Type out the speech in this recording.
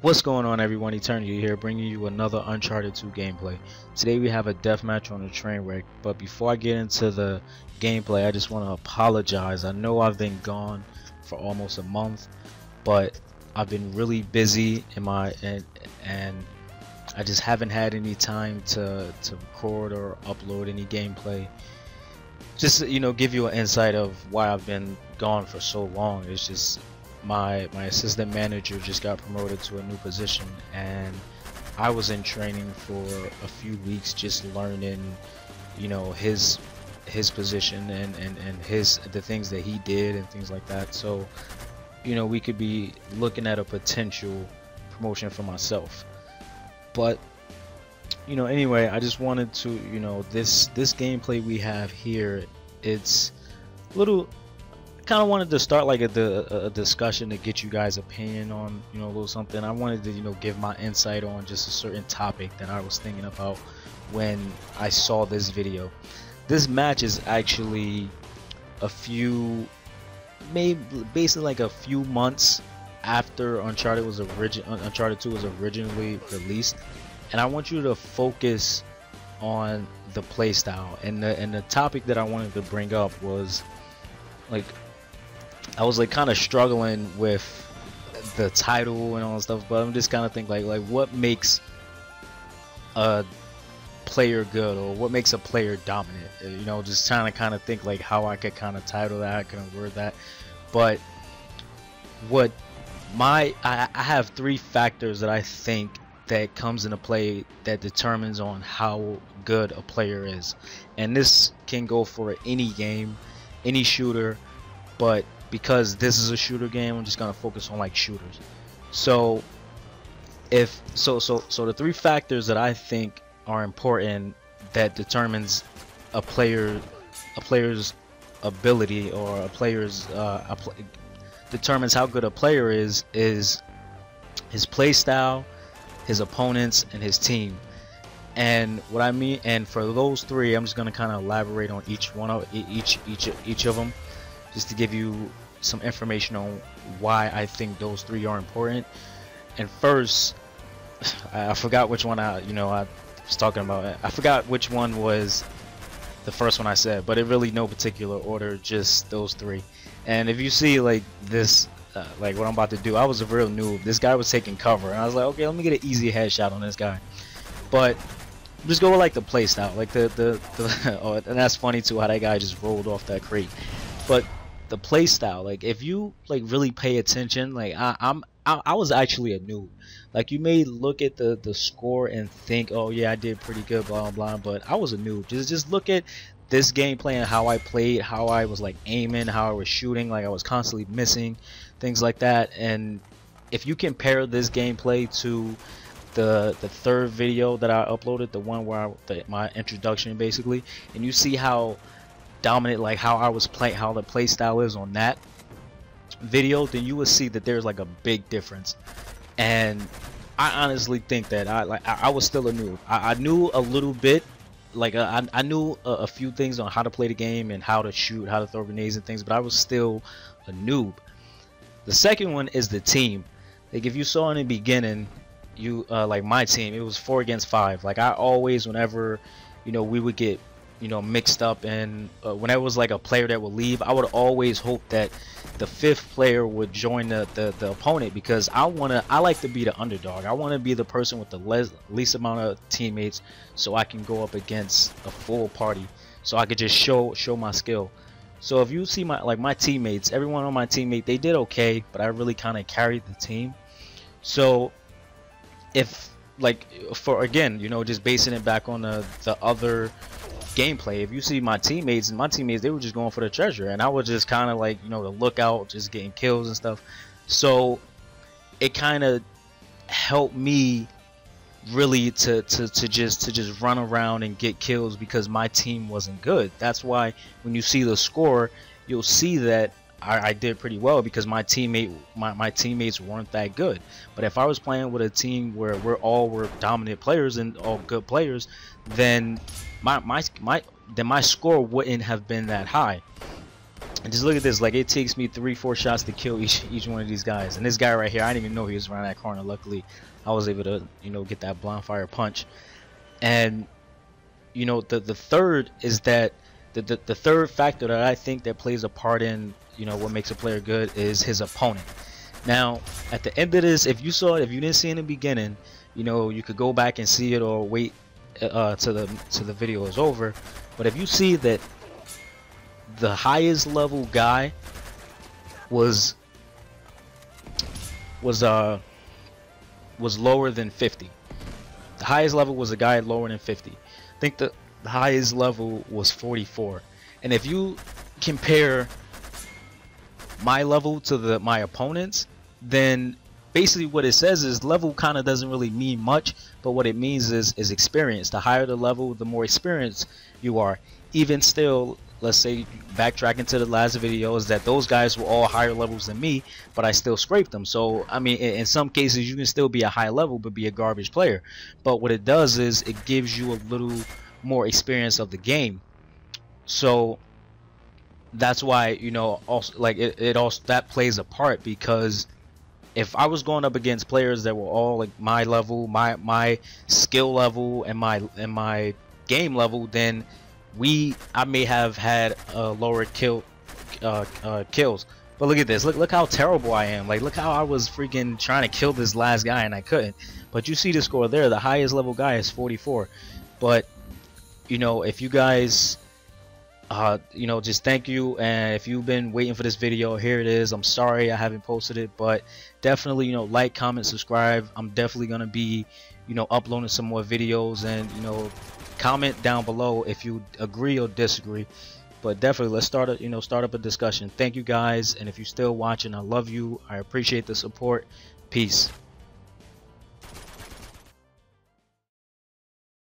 What's going on, everyone? Eternity here, bringing you another Uncharted 2 gameplay. Today we have a deathmatch on a train wreck, but before I get into the gameplay, I just want to apologize. I know I've been gone for almost a month, but I've been really busy in my and I just haven't had any time to record or upload any gameplay. Just give you an insight of why I've been gone for so long. It's just my assistant manager just got promoted to a new position, and I was in training for a few weeks, just learning his position and the things that he did and things like that. So we could be looking at a potential promotion for myself. But anyway, I just wanted to this gameplay we have here, it's a little, kind of wanted to start like a discussion to get you guys' opinion on a little something. I wanted to give my insight on just a certain topic that I was thinking about when I saw this video. This match is actually basically like a few months after Uncharted 2 was originally released, and I want you to focus on the playstyle. And the topic that I wanted to bring up was, like, I was like kind of struggling with the title and all that stuff, but I'm just kind of thinking like what makes a player good, or what makes a player dominant? Just trying to kind of think like how I could kind of title that, I can word that. But I have three factors that I think that comes into play that determines on how good a player is, and this can go for any game, any shooter, but because this is a shooter game, I'm just gonna focus on like shooters. So the three factors that I think are important that determines a player's ability, or determines how good a player is his play style, his opponents, and his team. And what I mean, and for those three, I'm just gonna kind of elaborate on each one of each of them, just to give you some information on why I think those three are important. And first, I forgot which one I was talking about. I forgot which one was the first one I said, but it really no particular order, just those three. And if you see like this, like what I'm about to do, I was a real noob. This guy was taking cover, and I was like, okay, let me get an easy headshot on this guy. But just go with like the play style, like oh, and that's funny too how that guy just rolled off that crate. But the play style, like if you like really pay attention, like I was actually a noob. Like you may look at the score and think, oh yeah, I did pretty good, blah blah blah, but I was a noob. Just look at this gameplay and how I played, how I was like aiming, how I was shooting, like I was constantly missing, things like that. And if you compare this gameplay to the third video that I uploaded, the one where my introduction basically, and you see how dominant, like how I was playing, how the play style is on that video, then you will see that there's like a big difference. And I honestly think that I was still a noob. I knew a little bit, like I knew a few things on how to play the game and how to shoot, how to throw grenades and things, but I was still a noob. The second one is the team. Like if you saw in the beginning, like my team, it was 4 against 5. Like I always, whenever we would get mixed up, and whenever it was like a player that would leave, I would always hope that the 5th player would join the opponent, because I like to be the underdog. I want to be the person with the least amount of teammates, so I can go up against a full party, so I could just show my skill. So if you see my teammates, everyone on my teammate, they did okay, but I really kind of carried the team. So if like again, just basing it back on the other gameplay, if you see my teammates, they were just going for the treasure, and I was just kind of like the lookout, just getting kills and stuff. So it kind of helped me really to just run around and get kills, because my team wasn't good. That's why when you see the score, you'll see that I did pretty well, because my teammates weren't that good. But if I was playing with a team where we're dominant players and all good players, then my score wouldn't have been that high. And just look at this, like it takes me 3-4 shots to kill each one of these guys. And this guy right here, I didn't even know he was around that corner. Luckily, I was able to, you know, get that blind fire punch. And you know, the third is that the third factor that I think that plays a part in, you know, what makes a player good is his opponent. Now, at the end of this, if you saw it, if you didn't see it in the beginning, you know, you could go back and see it or wait to the video is over. But if you see that the highest level guy was lower than 50. The highest level was a guy lower than 50. I think the highest level was 44. And if you compare my level to my opponents, then basically what it says is level kind of doesn't really mean much, but what it means is experience. The higher the level, the more experienced you are. Even still, let's say backtracking to the last videos, that those guys were all higher levels than me, but I still scraped them. So I mean, in some cases you can still be a high level but be a garbage player. But what it does is it gives you a little more experience of the game. So that's why, you know, also like it also, that plays a part, because if I was going up against players that were all like my level, my skill level and my game level, then I may have had a lower kills. But look at this, look how terrible I am. Like, look how I was freaking trying to kill this last guy and I couldn't. But you see the score there, the highest level guy is 44. But you know, if you guys you know, just thank you. And if you've been waiting for this video, here it is. I'm sorry I haven't posted it, but definitely, you know, like, comment, subscribe. I'm definitely gonna be, you know, uploading some more videos, and you know, comment down below if you agree or disagree. But definitely let's start up a discussion. Thank you guys, and if you're still watching, I love you. I appreciate the support. Peace.